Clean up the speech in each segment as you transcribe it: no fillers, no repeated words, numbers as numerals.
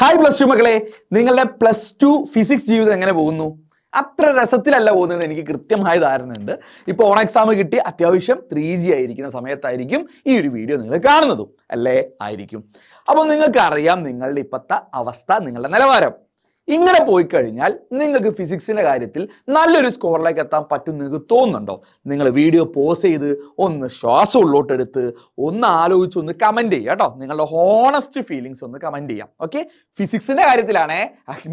Hi plus two മക്കളെ, നിങ്ങളുടെ plus two physics ജീവിതം എങ്ങനെ പോകുന്നു? അത്ര രസത്തിലല്ല പോകുന്നത്, എനിക്ക് കൃത്യമായ ധാരണയുണ്ട്. ഇപ്പോൾ ഓൺ എക്സാം കിട്ടി അത്യാവശ്യം 3G ആയിരിക്കുന്ന സമയത്തായിരിക്കും ഈ ഒരു വീഡിയോ നിങ്ങൾ കാണുന്നതും അല്ലേ? ആയിരിക്കും. അപ്പോൾ നിങ്ങൾക്ക് അറിയാം നിങ്ങളുടെ ഇപ്പോഴത്തെ അവസ്ഥ, നിങ്ങളുടെ നിലവാരം. ഇങ്ങനെ പോയി കഴിഞ്ഞാൽ നിങ്ങൾക്ക് ഫിസിക്സിന്റെ കാര്യത്തിൽ നല്ലൊരു സ്കോറിലേക്ക് എത്താൻ പറ്റും നിങ്ങൾക്ക് തോന്നുന്നുണ്ടോ? നിങ്ങൾ വീഡിയോ പോസ് ചെയ്ത് ഒന്ന് ശ്വാസം ഉള്ളോട്ടെടുത്ത് ഒന്ന് ആലോചിച്ച് ഒന്ന് കമന്റ് ചെയ്യുക കേട്ടോ. നിങ്ങളുടെ ഹോണസ്റ്റ് ഫീലിങ്സ് ഒന്ന് കമന്റ് ചെയ്യാം. ഓക്കെ, ഫിസിക്സിന്റെ കാര്യത്തിലാണേ,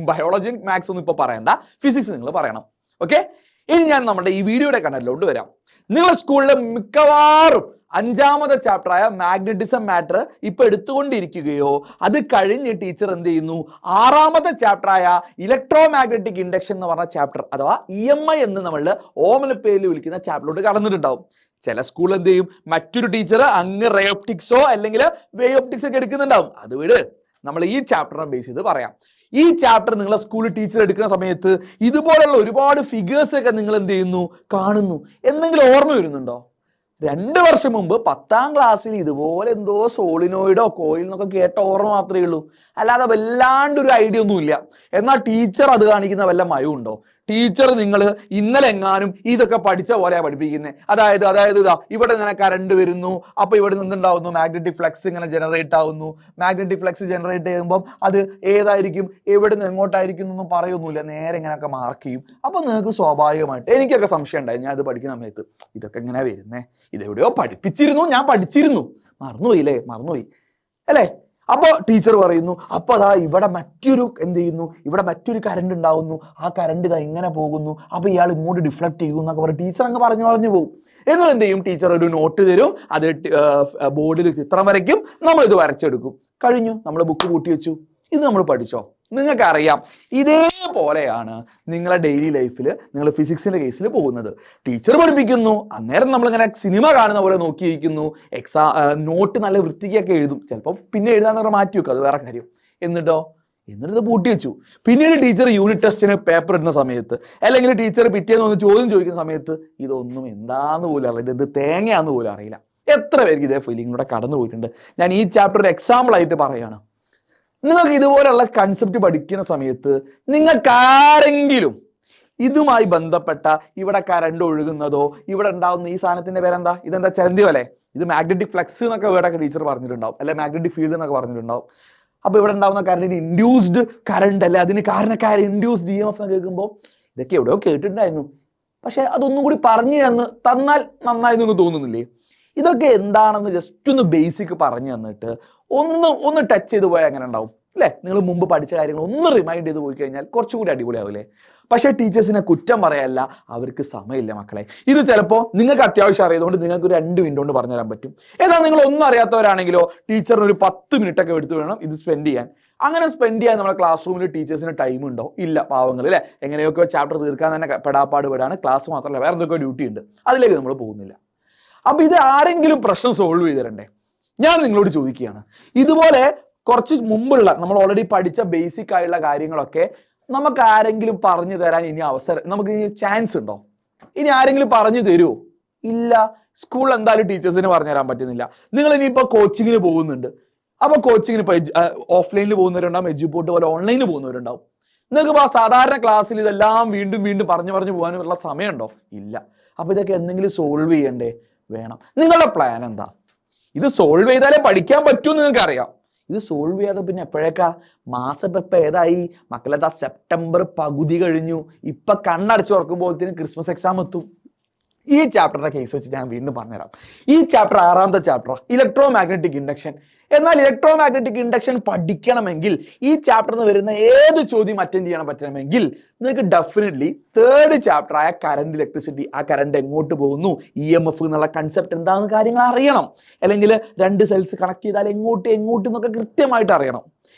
ബയോളജി മാത്സ് ഒന്നും ഇപ്പൊ പറയണ്ട, ഫിസിക്സ് നിങ്ങൾ പറയണം. ഓക്കെ, ഇനി ഞാൻ നമ്മുടെ ഈ വീഡിയോയുടെ കണ്ടന്റിലോട്ട് വരാം. നിങ്ങളുടെ സ്കൂളിലെ മിക്കവാറും 5ാമത്തെ ചാപ്റ്ററായ മാഗ്നറ്റിസം മാറ്റർ ഇപ്പൊ എടുത്തുകൊണ്ടിരിക്കുകയോ അത് കഴിഞ്ഞ് ടീച്ചർ എന്ത് ചെയ്യുന്നു 6ാമത്തെ ചാപ്റ്ററായ ഇലക്ട്രോ മാഗ്നറ്റിക് ഇൻഡക്ഷൻ എന്ന് പറഞ്ഞ ചാപ്റ്റർ അഥവാ EMI എന്ന് നമ്മളുടെ ഓമന പേരിൽ വിളിക്കുന്ന ചാപ്റ്ററിലോട്ട് കടന്നിട്ടുണ്ടാവും. ചില സ്കൂൾ എന്ത് ചെയ്യും, മറ്റൊരു ടീച്ചർ അങ്ങ് റേ ഒപ്റ്റിക്സോ അല്ലെങ്കിൽ വേ ഒപ്റ്റിക്സ് ഒക്കെ എടുക്കുന്നുണ്ടാവും. അത് വിട്, നമ്മൾ ഈ ചാപ്റ്ററിനെ ബേസ് ചെയ്ത് പറയാം. ഈ ചാപ്റ്റർ നിങ്ങളെ സ്കൂളിൽ ടീച്ചർ എടുക്കുന്ന സമയത്ത് ഇതുപോലുള്ള ഒരുപാട് ഫിഗേഴ്സ് ഒക്കെ നിങ്ങൾ എന്ത് ചെയ്യുന്നു, കാണുന്നു. എന്തെങ്കിലും ഓർമ്മ വരുന്നുണ്ടോ? 2 വർഷം മുമ്പ് 10ാം ക്ലാസ്സിൽ ഇതുപോലെ എന്തോ സോളിനോയിഡോ കോയിലിനൊക്കെ കേട്ട ഓർമ്മ മാത്രമേ ഉള്ളൂ, അല്ലാതെ വല്ലാണ്ടൊരു ഐഡിയ ഒന്നും ഇല്ല. എന്നാൽ ടീച്ചർ അത് കാണിക്കുന്ന വല്ല മയമുണ്ടോ? ടീച്ചർ നിങ്ങൾ ഇന്നലെ എങ്ങാനും ഇതൊക്കെ പഠിച്ച പോലെയാണ് പഠിപ്പിക്കുന്നത്. അതായത് ഇതാ ഇവിടെ ഇങ്ങനെ കറണ്ട് വരുന്നു, അപ്പൊ ഇവിടെ നിന്നുണ്ടാവുന്നു മാഗ്നറ്റിക് ഫ്ലക്സ് ഇങ്ങനെ ജനറേറ്റ് ആവുന്നു. മാഗ്നറ്റിക് ഫ്ലക്സ് ജനറേറ്റ് ചെയ്യുമ്പോൾ അത് ഏതായിരിക്കും, എവിടെ നിന്ന് എങ്ങോട്ടായിരിക്കും എന്നൊന്നും പറയൊന്നുമില്ല, നേരെ ഇങ്ങനെയൊക്കെ മാർക്ക് ചെയ്യും. അപ്പൊ നിങ്ങൾക്ക് സ്വാഭാവികമായിട്ട്, എനിക്കൊക്കെ സംശയം ഉണ്ടായി, ഞാൻ അത് പഠിക്കുന്ന സമയത്ത് ഇതൊക്കെ എങ്ങനെ വരുന്നേ, ഇതെവിടെയോ പഠിപ്പിച്ചിരുന്നു, ഞാൻ പഠിച്ചിരുന്നു, മറന്നുപോയി അല്ലേ? അപ്പോൾ ടീച്ചർ പറയുന്നു, അപ്പൊ അതാ ഇവിടെ മറ്റൊരു എന്ത് ചെയ്യുന്നു, ഇവിടെ മറ്റൊരു കറണ്ട് ഉണ്ടാവുന്നു, ആ കറണ്ട് ഇതാ ഇങ്ങനെ പോകുന്നു, അപ്പൊ ഇയാൾ ഇങ്ങോട്ട് ഡിഫ്ലക്ട് ചെയ്യുന്നു എന്നൊക്കെ പറയും. ടീച്ചർ അങ്ങ് പറഞ്ഞു പോകും. എന്നിട്ട് എന്ത് ചെയ്യും, ടീച്ചർ ഒരു നോട്ട് തരും, അത് ബോർഡിൽ ചിത്രം വരയ്ക്കും, നമ്മൾ ഇത് വരച്ചെടുക്കും, കഴിഞ്ഞു, നമ്മൾ ബുക്ക് കൂട്ടി വെച്ചു. ഇത് നമ്മൾ പഠിച്ചോ? നിങ്ങൾക്കറിയാം, ഇതേപോലെയാണ് നിങ്ങളെ ഡെയിലി ലൈഫിൽ നിങ്ങൾ ഫിസിക്സിന്റെ കേസിൽ പോകുന്നത്. ടീച്ചർ പഠിപ്പിക്കുന്നു, അന്നേരം നമ്മളിങ്ങനെ സിനിമ കാണുന്ന പോലെ നോക്കിയിരിക്കുന്നു, നോട്ട് നല്ല വൃത്തിക്കൊക്കെ എഴുതും, ചിലപ്പോൾ പിന്നെ എഴുതാന്ന് പറഞ്ഞാൽ മാറ്റി വെക്കും, അത് വേറെ കാര്യം. എന്നിട്ട് ഇത് പൂട്ടി വെച്ചു. പിന്നീട് ടീച്ചർ യൂണിറ്റ് ടെസ്റ്റിന് പേപ്പർ ഇടുന്ന സമയത്ത്, അല്ലെങ്കിൽ ടീച്ചർ പിറ്റേന്ന് ഒന്ന് ചോദ്യം ചോദിക്കുന്ന സമയത്ത് ഇതൊന്നും എന്താന്ന് പോലും അറിയില്ല, ഇത് തേങ്ങയാന്ന് പോലും അറിയില്ല. എത്ര പേർക്ക് ഇതേ ഫീലിങ്ങിലൂടെ കടന്നു പോയിട്ടുണ്ട്? ഞാൻ ഈ ചാപ്റ്റർ ഒരു എക്സാമ്പിൾ ആയിട്ട് പറയുകയാണ്. നിങ്ങൾക്ക് ഇതുപോലെയുള്ള കൺസെപ്റ്റ് പഠിക്കുന്ന സമയത്ത് നിങ്ങൾക്ക് ആരെങ്കിലും ഇതുമായി ബന്ധപ്പെട്ട ഇവിടെ കറണ്ട് ഒഴുകുന്നതോ ഇവിടെ ഉണ്ടാവുന്ന ഈ സാധനത്തിന്റെ പേരെന്താ, ഇതെന്താ ചലന്തി പോലെ, ഇത് മാഗ്നറ്റിക് ഫ്ലക്സ് എന്നൊക്കെ വേർഡൊക്കെ ടീച്ചർ പറഞ്ഞിട്ടുണ്ടാവും, അല്ലെ മാഗ്നറ്റിക് ഫീൽഡ് എന്നൊക്കെ പറഞ്ഞിട്ടുണ്ടാവും. അപ്പൊ ഇവിടെ ഉണ്ടാവുന്ന കറണ്ടിന് ഇൻഡ്യൂസ്ഡ് കറണ്ട് അല്ലെ, അതിന് കാരണക്കാരൻ ഇൻഡ്യൂസ്ഡ് EMF എന്ന് കേൾക്കുമ്പോൾ ഇതൊക്കെ എവിടെയോ കേട്ടിട്ടുണ്ടായിരുന്നു, പക്ഷെ അതൊന്നും കൂടി പറഞ്ഞു തന്നാൽ നന്നായി നിങ്ങൾക്ക് തോന്നുന്നില്ലേ? ഇതൊക്കെ എന്താണെന്ന് ജസ്റ്റ് ഒന്ന് ബേസിക് പറഞ്ഞു തന്നിട്ട് ഒന്ന് ടച്ച് ചെയ്ത് പോയാൽ അങ്ങനെ ഉണ്ടാവും അല്ലേ? നിങ്ങൾ മുമ്പ് പഠിച്ച കാര്യങ്ങൾ ഒന്ന് റിമൈൻഡ് ചെയ്ത് പോയി കഴിഞ്ഞാൽ കുറച്ചുകൂടി അടിപൊളിയാവില്ലേ? പക്ഷേ ടീച്ചേഴ്സിനെ കുറ്റം പറയല്ല, അവർക്ക് സമയമില്ല മക്കളെ. ഇത് ചിലപ്പോൾ നിങ്ങൾക്ക് അത്യാവശ്യം അറിയാതുകൊണ്ട് നിങ്ങൾക്ക് ഒരു 2 മിനിറ്റ് കൊണ്ട് പറഞ്ഞു തരാൻ പറ്റും. എന്നാൽ നിങ്ങൾ ഒന്നും അറിയാത്തവരാണെങ്കിലോ ടീച്ചറിന് ഒരു 10 മിനിറ്റ് ഒക്കെ എടുത്ത് വേണം ഇത് സ്പെൻഡ് ചെയ്യാൻ. അങ്ങനെ സ്പെൻഡ് ചെയ്യാൻ നമ്മുടെ ക്ലാസ് റൂമിൽ ടീച്ചേഴ്സിന് ടൈം ഉണ്ടോ? ഇല്ല, പാവങ്ങൾ അല്ലേ, എങ്ങനെയൊക്കെ ചാപ്റ്റർ തീർക്കാൻ തന്നെ പെടാപ്പാട് പെടാണ്. ക്ലാസ് മാത്രമല്ല വേറെ എന്തൊക്കെ ഡ്യൂട്ടി ഉണ്ട്, അതിലേക്ക് നമ്മൾ പോകുന്നില്ല. അപ്പൊ ഇത് ആരെങ്കിലും പ്രശ്നം സോൾവ് ചെയ്ത് തരണ്ടേ? ഞാൻ നിങ്ങളോട് ചോദിക്കുകയാണ്, ഇതുപോലെ കുറച്ച് മുമ്പുള്ള നമ്മൾ ഓൾറെഡി പഠിച്ച ബേസിക് ആയിട്ടുള്ള കാര്യങ്ങളൊക്കെ നമുക്ക് ആരെങ്കിലും പറഞ്ഞു തരാൻ ഇനി നമുക്ക് ഇനി ചാൻസ് ഉണ്ടോ? ഇനി ആരെങ്കിലും പറഞ്ഞു തരുമോ? ഇല്ല. സ്കൂളിൽ എന്തായാലും ടീച്ചേഴ്സിന് പറഞ്ഞു തരാൻ പറ്റുന്നില്ല. നിങ്ങൾ ഇനിയിപ്പോൾ കോച്ചിങ്ങിന് പോകുന്നുണ്ട്, അപ്പൊ കോച്ചിങ്ങിന് ഇപ്പോൾ ഓഫ്ലൈനിൽ പോകുന്നവരുണ്ടാവും, എഡ്യൂപോർട്ട് പോലെ ഓൺലൈനിൽ പോകുന്നവരുണ്ടാവും. നിങ്ങൾക്ക് ഇപ്പോൾ സാധാരണ ക്ലാസ്സിൽ ഇതെല്ലാം വീണ്ടും പറഞ്ഞു പോകാനുള്ള സമയമുണ്ടോ? ഇല്ല. അപ്പൊ ഇതൊക്കെ എന്തെങ്കിലും സോൾവ് ചെയ്യണ്ടേ? വേണം. നിങ്ങളുടെ പ്ലാൻ എന്താ? ഇത് സോൾവ് ചെയ്താലേ പഠിക്കാൻ പറ്റൂ എന്ന് നിങ്ങൾക്ക് അറിയാം. ഇത് സോൾവ് ചെയ്യാതെ പിന്നെ എപ്പോഴേക്കാ? മാസം ഇപ്പം ഏതായി മക്കളെ? സെപ്റ്റംബർ പകുതി കഴിഞ്ഞു, ഇപ്പൊ കണ്ണടച്ച് തുറക്കുമ്പോഴത്തേനും ക്രിസ്മസ് എക്സാം എത്തും. ഈ ചാപ്റ്ററിന്റെ കേസ് വെച്ച് ഞാൻ വീണ്ടും പറഞ്ഞുതരാം. ഈ ചാപ്റ്റർ 6ാമത്തെ ചാപ്റ്റർ ഇലക്ട്രോ മാഗ്നറ്റിക് ഇൻഡക്ഷൻ. എന്നാൽ ഇലക്ട്രോ മാഗ്നറ്റിക് ഇൻഡക്ഷൻ പഠിക്കണമെങ്കിൽ ഈ ചാപ്റ്ററിൽ നിന്ന് വരുന്ന ഏത് ചോദ്യം അറ്റൻഡ് ചെയ്യാൻ പറ്റണമെങ്കിൽ നിങ്ങൾക്ക് ഡെഫിനറ്റ്ലി 3rd ചാപ്റ്ററായ കറണ്ട് ഇലക്ട്രിസിറ്റി, ആ കറണ്ട് എങ്ങോട്ട് പോകുന്നു, EMF എന്നുള്ള കൺസെപ്റ്റ് എന്താണെന്ന് കാര്യങ്ങൾ അറിയണം. അല്ലെങ്കിൽ 2 സെൽസ് കണക്ട് ചെയ്താൽ എങ്ങോട്ട് എന്നൊക്കെ കൃത്യമായിട്ട് അറിയണം.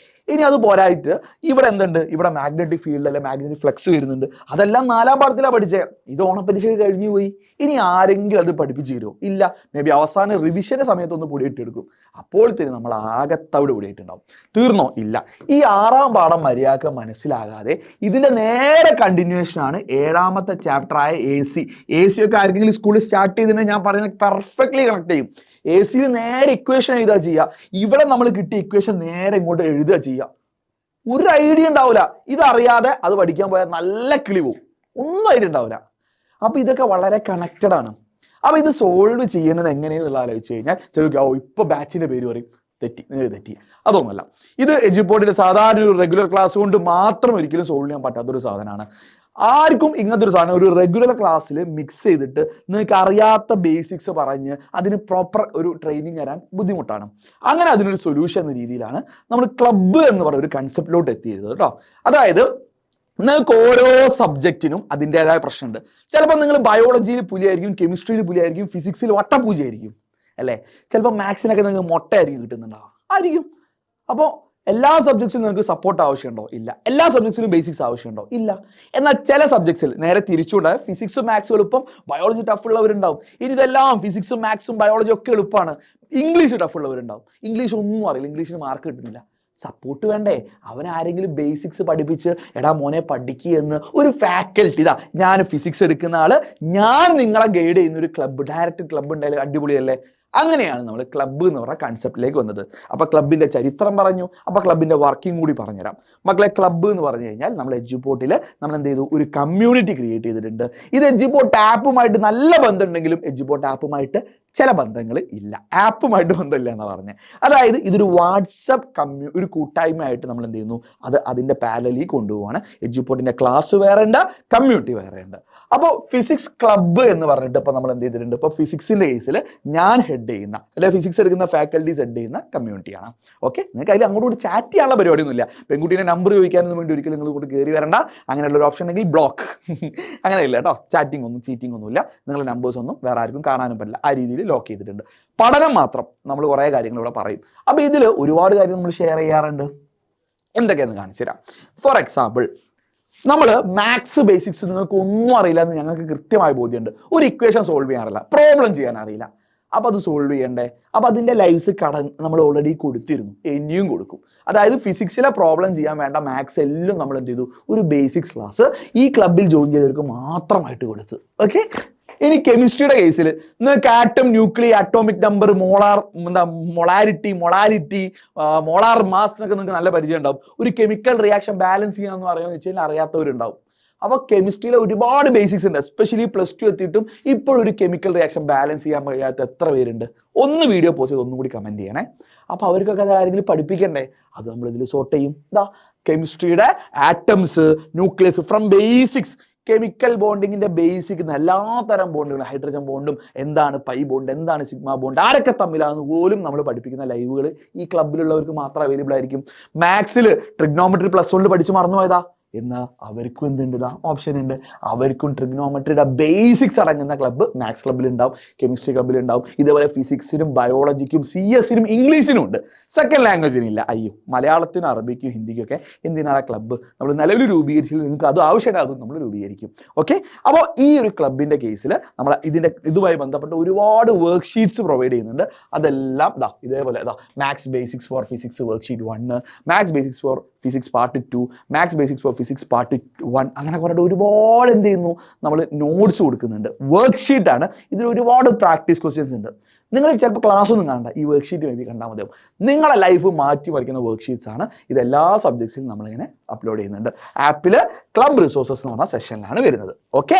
ഇനി അത് പോരായിട്ട് ഇവിടെ എന്തുണ്ട്, ഇവിടെ മാഗ്നറ്റിക് ഫീൽഡ് അല്ലെ മാഗ്നറ്റിക് ഫ്ലക്സ് വരുന്നുണ്ട്, അതെല്ലാം 4ാം പാഠത്തിലാണ് പഠിച്ചത്. ഇത് ഓണപ്പരീക്ഷ കഴിഞ്ഞു പോയി. ഇനി ആരെങ്കിലും അത് പഠിപ്പിച്ചു തരുമോ? ഇല്ല. മേ ബി അവസാന റിവിഷന്റെ സമയത്തൊന്ന് പൊടിയിട്ടെടുക്കും, അപ്പോൾ നമ്മൾ ആകത്തവിടെ പൊടിയിട്ടുണ്ടാവും. തീർന്നോ? ഇല്ല. ഈ 6ാം പാഠം മര്യാദക്ക് മനസ്സിലാകാതെ ഇതിന്റെ നേരെ കണ്ടിന്യൂവേഷൻ ആണ് 7ാമത്തെ ചാപ്റ്ററായ AC ഒക്കെ ആർക്കെങ്കിലും സ്കൂളിൽ സ്റ്റാർട്ട് ചെയ്തിട്ടുണ്ടെങ്കിൽ ഞാൻ പറയുന്നത് പെർഫെക്റ്റ്ലി കണക്ട് ചെയ്യും. AC നേരെ ഇക്വേഷൻ എഴുതുക ചെയ്യുക. ഇവിടെ നമ്മൾ കിട്ടിയ ഇക്വേഷൻ നേരെ ഇങ്ങോട്ട് എഴുതുക ചെയ്യുക. ഒരു ഐഡിയ ഉണ്ടാവില്ല. ഇതറിയാതെ അത് പഠിക്കാൻ പോയാൽ നല്ല കിളി പോവും, ഒന്നും ഐഡിയ ഉണ്ടാവില്ല. അപ്പൊ ഇതൊക്കെ വളരെ കണക്റ്റഡ് ആണ്. അപ്പൊ ഇത് സോൾവ് ചെയ്യുന്നത് എങ്ങനെയെന്നുള്ള ആലോചിച്ച് കഴിഞ്ഞാൽ ചോദിക്കാം, ഇപ്പൊ ബാച്ചിന്റെ പേര് പറയും, തെറ്റി. അതൊന്നുമല്ല. ഇത് എഡ്യൂപോർട്ടിന്റെ സാധാരണ ഒരു റെഗുലർ ക്ലാസ് കൊണ്ട് മാത്രം ഒരിക്കലും സോൾവ് ചെയ്യാൻ പറ്റാത്തൊരു സാധനമാണ്. ആർക്കും ഇങ്ങനത്തെ ഒരു സാധനം ഒരു റെഗുലർ ക്ലാസ്സിൽ മിക്സ് ചെയ്തിട്ട് നിങ്ങൾക്ക് അറിയാത്ത ബേസിക്സ് പറഞ്ഞ് അതിന് പ്രോപ്പർ ഒരു ട്രെയിനിങ് തരാൻ ബുദ്ധിമുട്ടാണ്. അങ്ങനെ അതിനൊരു സൊല്യൂഷൻ എന്ന രീതിയിലാണ് നമ്മൾ ക്ലബ്ബ് എന്ന് പറയുന്ന ഒരു കൺസെപ്റ്റിലോട്ട് എത്തിയത് കേട്ടോ. അതായത് നിങ്ങൾക്ക് ഓരോ സബ്ജക്റ്റിനും അതിൻ്റെതായ പ്രശ്നമുണ്ട്. ചിലപ്പോൾ നിങ്ങൾ ബയോളജിയിൽ പുലിയായിരിക്കും, കെമിസ്ട്രിയിൽ പുലിയായിരിക്കും, ഫിസിക്സിൽ വട്ടപ്പൂജയായിരിക്കും അല്ലേ. ചിലപ്പോൾ മാത്സിനൊക്കെ നിങ്ങൾക്ക് മുട്ടയായിരിക്കും കിട്ടുന്നുണ്ടാവും ആയിരിക്കും. അപ്പോൾ എല്ലാ സബ്ജക്ട്സിലും നിങ്ങൾക്ക് സപ്പോർട്ട് ആവശ്യമുണ്ടോ? ഇല്ല. എല്ലാ സബ്ജക്ട്സിലും ബേസിക്സ് ആവശ്യമുണ്ടോ? ഇല്ല. എന്നാൽ ചില സബ്ജക്ട്സിൽ നേരെ തിരിച്ചുണ്ടായ ഫിസിക്സും മാത്സും എളുപ്പം, ബയോളജി ടഫ് ഉള്ളവരുണ്ടാവും. ഇനി ഇതെല്ലാം ഫിസിക്സും മാത്സും ബയോളജി ഒക്കെ എളുപ്പമാണ്, ഇംഗ്ലീഷ് ടഫ് ഉള്ളവരുണ്ടാവും. ഇംഗ്ലീഷ് ഒന്നും അറിയില്ല, ഇംഗ്ലീഷിന് മാർക്ക് കിട്ടുന്നില്ല. സപ്പോർട്ട് വേണ്ടേ? അവൻ ആരെങ്കിലും ബേസിക്സ് പഠിപ്പിച്ച് എടാ മോനെ പഠിക്കുക എന്ന് ഒരു ഫാക്കൽറ്റി, ഇതാ ഞാൻ ഫിസിക്സ് എടുക്കുന്ന ആള്, ഞാൻ നിങ്ങളെ ഗൈഡ് ചെയ്യുന്ന ഒരു ക്ലബ്ബ്, ഡയറക്റ്റ് ക്ലബ്ബ് ഉണ്ടായാലും അടിപൊളിയല്ലേ. അങ്ങനെയാണ് നമ്മൾ ക്ലബ്ബ് എന്ന് പറഞ്ഞ കൺസെപ്റ്റിലേക്ക് വന്നത്. അപ്പോൾ ക്ലബിൻ്റെ ചരിത്രം പറഞ്ഞു, അപ്പോൾ ക്ലബിൻ്റെ വർക്കിംഗ് കൂടി പറഞ്ഞുതരാം മക്കളെ. ക്ലബ്ബ് എന്ന് പറഞ്ഞു കഴിഞ്ഞാൽ നമ്മൾ എഡ്യൂപോർട്ടിൽ നമ്മൾ എന്ത് ചെയ്തു, ഒരു കമ്മ്യൂണിറ്റി ക്രിയേറ്റ് ചെയ്തിട്ടുണ്ട്. ഇത് എഡ്യൂപോർട്ട് ആപ്പുമായിട്ട് നല്ല ബന്ധമുണ്ടെങ്കിലും എഡ്യൂപോർട്ട് ആപ്പുമായിട്ട് ചില ബന്ധങ്ങൾ ഇല്ല, ആപ്പുമായിട്ട് ബന്ധമില്ല എന്നാണ് പറഞ്ഞത്. അതായത് ഇതൊരു വാട്സപ്പ് ഒരു കൂട്ടായ്മയായിട്ട് നമ്മൾ എന്ത് ചെയ്യുന്നു, അത് അതിൻ്റെ പാരലലിൽ കൊണ്ടുപോവാണ്. എഡ്യൂപോർട്ടിൻ്റെ ക്ലാസ് വേറെ ഉണ്ട്, കമ്മ്യൂണിറ്റി വേറെ ഉണ്ട്. അപ്പോൾ ഫിസിക്സ് ക്ലബ്ബ് എന്ന് പറഞ്ഞിട്ട് ഇപ്പോൾ നമ്മൾ എന്ത് ചെയ്തിട്ടുണ്ട്, ഇപ്പോൾ ഫിസിക്സിൻ്റെ കേസിൽ ഞാൻ ഹെഡ് ചെയ്യുന്ന അല്ലെങ്കിൽ ഫിസിക്സ് എടുക്കുന്ന ഫാക്കൽറ്റീസ് ഹെഡ് ചെയ്യുന്ന കമ്മ്യൂണിറ്റിയാണ്. ഓക്കെ, നിങ്ങൾക്ക് അതിൽ അങ്ങോട്ട് ചാറ്റ് ചെയ്യാനുള്ള പരിപാടിയൊന്നുമില്ല. പെൺകുട്ടീനെ നമ്പർ ചോദിക്കാനൊന്നും വേണ്ടി ഒരിക്കലും നിങ്ങൾ കൂടി കയറി വരണ്ട. അങ്ങനെയുള്ളൊരു ഓപ്ഷൻ ഉണ്ടെങ്കിൽ ബ്ലോക്ക്, അങ്ങനെയില്ല കേട്ടോ. ചാറ്റിംഗ് ഒന്നും ചീറ്റിംഗ് ഒന്നുമില്ല. നിങ്ങളുടെ നമ്പേഴ്സ് ഒന്നും വേറെ ആർക്കും കാണാനും പറ്റില്ല. ആ രീതിയിൽ ലോക്ക് ചെയ്തിട്ടുണ്ട്. പഠനം മാത്രം നമ്മൾ കുറേ കാര്യങ്ങൾ ഇവിടെ പറയും. അപ്പോൾ ഇതിൽ ഒരുപാട് കാര്യം നമ്മൾ ഷെയർ ചെയ്യാറുണ്ട്. എന്തൊക്കെയാണെന്ന് കാണിച്ചു തരാം. ഫോർ എക്സാമ്പിൾ, നമ്മൾ മാത്സ് ബേസിക്സ് നിങ്ങൾക്ക് ഒന്നും അറിയില്ല എന്ന് ഞങ്ങൾക്ക് കൃത്യമായ ബോധ്യമുണ്ട്. ഒരു ഇക്വേഷൻ സോൾവ് ചെയ്യാറില്ല, പ്രോബ്ലം ചെയ്യാൻ അറിയില്ല. അപ്പോൾ അത് സോൾവ് ചെയ്യണ്ടേ? അപ്പോൾ അതിൻ്റെ ലൈവ്സ് നമ്മൾ ഓൾറെഡി കൊടുത്തിരുന്നു, ഇനിയും കൊടുക്കും. അതായത് ഫിസിക്സിലെ പ്രോബ്ലം ചെയ്യാൻ വേണ്ട മാത്സ് എല്ലാം നമ്മൾ എന്ത് ചെയ്തു, ഒരു ബേസിക്സ് ക്ലാസ് ഈ ക്ലബിൽ ജോയിൻ ചെയ്തവർക്ക് മാത്രമായിട്ട് കൊടുത്തു. ഓക്കെ. ഇനി കെമിസ്ട്രിയുടെ കേസിൽ നിങ്ങൾക്ക് atom, nuclear, atomic number, molarity, molar mass എന്നൊക്കെ നിങ്ങൾക്ക് നല്ല പരിചയം ഉണ്ടാവും. ഒരു കെമിക്കൽ റിയാക്ഷൻ ബാലൻസ് ചെയ്യാന്ന് പറയുന്നത് വെച്ച് കഴിഞ്ഞാൽ അറിയാത്തവരുണ്ടാവും. അപ്പോൾ കെമിസ്ട്രിയിലെ ഒരുപാട് ബേസിക്സ് ഉണ്ട്. എസ്പെഷ്യലി +2 എത്തിയിട്ടും ഇപ്പോഴൊരു കെമിക്കൽ റിയാക്ഷൻ ബാലൻസ് ചെയ്യാൻ കഴിയാത്ത എത്ര പേരുണ്ട്? ഒന്ന് വീഡിയോ പോസ്റ്റ് ചെയ്ത് ഒന്നും കൂടി കമൻറ്റ് ചെയ്യണേ. അപ്പോൾ അവർക്കൊക്കെ അത് ആരെങ്കിലും പഠിപ്പിക്കണ്ടേ? അത് നമ്മൾ ഇതിൽ സോർട്ട് ചെയ്യും. കെമിസ്ട്രിയുടെ atoms, nucleus, from basics, chemical ബോണ്ടിങ്ങിന്റെ ബേസിക് എല്ലാ തരം ബോണ്ടുകളും, ഹൈഡ്രജൻ ബോണ്ടും എന്താണ്, പൈ ബോണ്ട് എന്താണ്, സിഗ്മ ബോണ്ട് ആരൊക്കെ തമ്മിലാണെന്ന് പോലും നമ്മൾ പഠിപ്പിക്കുന്ന ലൈവുകൾ ഈ ക്ലബിലുള്ളവർക്ക് മാത്രം അവൈലബിൾ ആയിരിക്കും. മാത്സിൽ ട്രിഗ്നോമെട്രി +1 പഠിച്ച് മറന്നുപോയതാ എന്നാൽ അവർക്കും എന്തുണ്ട്, ഓപ്ഷൻ ഉണ്ട്. അവർക്കും ട്രിഗ്നോമെട്രിയുടെ ബേസിക്സ് അടങ്ങുന്ന ക്ലബ്ബ് മാത്സ് ക്ലബ്ബിൽ ഉണ്ടാവും, കെമിസ്ട്രി ക്ലബ്ബിൽ ഉണ്ടാവും. ഇതേപോലെ ഫിസിക്സിനും ബയോളജിക്കും CS-നും ഇംഗ്ലീഷിനും ഉണ്ട്. സെക്കൻഡ് ലാംഗ്വേജിനില്ല. അയ്യോ, മലയാളത്തിനും അറബിക്കും ഹിന്ദിക്കും ഒക്കെ എന്തിനാണ് ക്ലബ്ബ് നമ്മൾ നിലവിൽ രൂപീകരിച്ചില്ല. നിങ്ങൾക്ക് അത് ആവശ്യമാണ്, അതും നമ്മൾ രൂപീകരിക്കും. ഓക്കെ. അപ്പോൾ ഈ ഒരു ക്ലബിൻ്റെ കേസിൽ നമ്മൾ ഇതുമായി ബന്ധപ്പെട്ട് ഒരുപാട് വർക്ക് ഷീറ്റ്സ് പ്രൊവൈഡ് ചെയ്യുന്നുണ്ട്. അതെല്ലാം ഇതേപോലെ maths basics four physics worksheet 1, maths basics four physics part 2, maths basics four physics part 1, അങ്ങനെ പറഞ്ഞിട്ട് ഒരുപാട് എന്ത് ചെയ്യുന്നു, നമ്മൾ നോട്ട്സ് കൊടുക്കുന്നുണ്ട്. വർക്ക്ഷീറ്റാണ്. ഇതിൽ ഒരുപാട് പ്രാക്ടീസ് ക്വസ്റ്റ്യൻസ് ഉണ്ട്. നിങ്ങൾ ചിലപ്പോൾ ക്ലാസ് ഒന്നും കാണണ്ട, ഈ വർക്ക്ഷീറ്റ് മേ ബി കണ്ടാൽ മതിയാവും. നിങ്ങളെ ലൈഫ് മാറ്റി മറിക്കുന്ന വർക്ക്ഷീറ്റ്സ് ആണ്. ഇതെല്ലാ സബ്ജക്ട്സിലും നമ്മളിങ്ങനെ അപ്ലോഡ് ചെയ്യുന്നുണ്ട്. ആപ്പിൽ ക്ലബ് റിസോഴ്സസ് എന്ന് പറഞ്ഞ സെഷനിലാണ് വരുന്നത്. ഓക്കെ.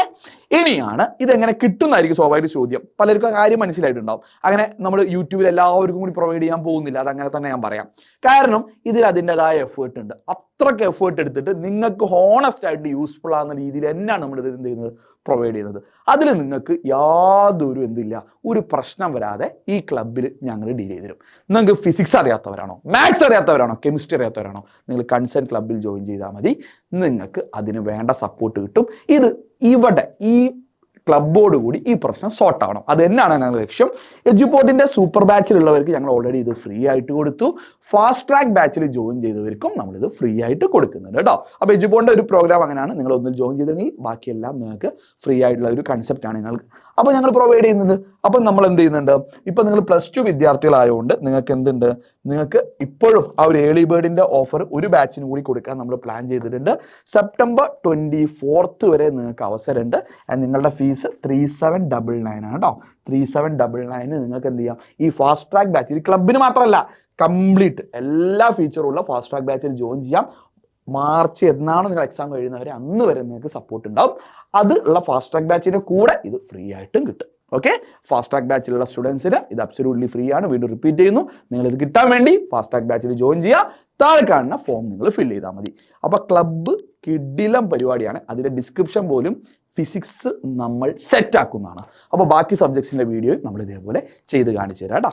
ഇനിയാണ് ഇതെങ്ങനെ കിട്ടുന്നതായിരിക്കും സ്വാഭാവിക ചോദ്യം. പലർക്കും കാര്യം മനസ്സിലായിട്ടുണ്ടാവും. അങ്ങനെ നമ്മൾ യൂട്യൂബിൽ എല്ലാവർക്കും കൂടി പ്രൊവൈഡ് ചെയ്യാൻ പോകുന്നില്ല, അതങ്ങനെ തന്നെ ഞാൻ പറയാം. കാരണം ഇതിൽ അതിൻ്റെതായ എഫേർട്ട് ഉണ്ട്. അത്രയ്ക്ക് എഫേർട്ട് എടുത്തിട്ട് നിങ്ങൾക്ക് ഹോണസ്റ്റ് ആയിട്ട് യൂസ്ഫുൾ ആകുന്ന രീതിയിൽ തന്നെയാണ് നമ്മൾ ഇത് എന്ത് ചെയ്യുന്നത്, പ്രൊവൈഡ് ചെയ്യുന്നത്. അതിൽ നിങ്ങൾക്ക് യാതൊരു ഒരു പ്രശ്നം വരാതെ ഈ ക്ലബിൽ ഞങ്ങൾ ഡീൽ ചെയ്ത് തരും. നിങ്ങൾക്ക് ഫിസിക്സ് അറിയാത്തവരാണോ, മാത്സ് അറിയാത്തവരാണോ, കെമിസ്ട്രി അറിയാത്തവരാണോ, നിങ്ങൾ കൺസേൺ ക്ലബിൽ ജോയിൻ ചെയ്താൽ മതി. നിങ്ങൾക്ക് അതിന് വേണ്ട സപ്പോർട്ട് കിട്ടും. ഇവിടെ ഈ ക്ലബോട് കൂടി ഈ പ്രശ്നം സോർട്ട് ആവണം. അത് തന്നെയാണ് ഞങ്ങളുടെ ലക്ഷ്യം. എഡ്യൂപോർട്ടിന്റെ സൂപ്പർ ബാച്ചിലുള്ളവർക്ക് ഞങ്ങൾ ഓൾറെഡി ഇത് ഫ്രീ ആയിട്ട് കൊടുത്തു. ഫാസ്റ്റ് ട്രാക്ക് ബാച്ചിൽ ജോയിൻ ചെയ്തവർക്കും നമ്മളിത് ഫ്രീ ആയിട്ട് കൊടുക്കുന്നുണ്ട് കേട്ടോ. അപ്പോൾ എഡ്യൂപോർട്ടിന്റെ ഒരു പ്രോഗ്രാം അങ്ങനെയാണ്. നിങ്ങൾ ഒന്നിൽ ജോയിൻ ചെയ്തെങ്കിൽ ബാക്കിയെല്ലാം നിങ്ങൾക്ക് ഫ്രീ ആയിട്ടുള്ള ഒരു കൺസെപ്റ്റാണ് നിങ്ങൾക്ക് അപ്പോൾ ഞങ്ങൾ പ്രൊവൈഡ് ചെയ്യുന്നത്. അപ്പം നമ്മൾ എന്ത് ചെയ്യുന്നുണ്ട്, ഇപ്പം നിങ്ങൾ +2 വിദ്യാർത്ഥികളായതുകൊണ്ട് നിങ്ങൾക്ക് എന്തുണ്ട്, നിങ്ങൾക്ക് ഇപ്പോഴും ആ ഒരു ഏർലി ബേർഡിൻ്റെ ഓഫർ ഒരു ബാച്ചിന് കൂടി കൊടുക്കാൻ നമ്മൾ പ്ലാൻ ചെയ്തിട്ടുണ്ട്. സെപ്റ്റംബർ 24 വരെ നിങ്ങൾക്ക് അവസരമുണ്ട്. നിങ്ങളുടെ ഫീസ് 3799 ആണ് കേട്ടോ. 3799 നിങ്ങൾക്ക് എന്ത് ചെയ്യാം, ഈ ഫാസ്റ്റ് ട്രാക്ക് ബാച്ചിൽ ക്ലബിന് മാത്രമല്ല കംപ്ലീറ്റ് എല്ലാ ഫീച്ചറും ഉള്ള ഫാസ്റ്റ് ട്രാക്ക് ബാച്ചിൽ ജോയിൻ ചെയ്യാം. മാർച്ച് എന്നാണ് നിങ്ങൾ എക്സാം കഴിയുന്നവരെ അന്ന് വരെ നിങ്ങൾക്ക് സപ്പോർട്ട് ഉണ്ടാവും. അത് ഉള്ള ഫാസ്റ്റ് ട്രാക്ക് ബാച്ചിൻ്റെ കൂടെ ഇത് ഫ്രീ ആയിട്ടും കിട്ടും. ഓക്കെ, ഫാസ്റ്റ് ട്രാക്ക് ബാച്ചിലുള്ള സ്റ്റുഡൻസിന് ഇത് അബ്സല്യൂട്ട്ലി ഫ്രീ ആണ്. വീണ്ടും റിപ്പീറ്റ് ചെയ്യുന്നു, നിങ്ങൾ ഇത് കിട്ടാൻ വേണ്ടി ഫാസ്റ്റ് ട്രാക്ക് ബാച്ചിൽ ജോയിൻ ചെയ്യുക. താഴെ കാണുന്ന ഫോം നിങ്ങൾ ഫില്ല് ചെയ്താൽ മതി. അപ്പോൾ ക്ലബ്ബ് കിടിലം പരിപാടിയാണ്. അതിൻ്റെ ഡിസ്ക്രിപ്ഷൻ പോലും ഫിസിക്സ് നമ്മൾ സെറ്റ് ആക്കുന്നതാണ്. അപ്പോൾ ബാക്കി സബ്ജക്ട്സിൻ്റെ വീഡിയോ നമ്മൾ ഇതേപോലെ ചെയ്ത് കാണിച്ചു തരാം കേട്ടോ.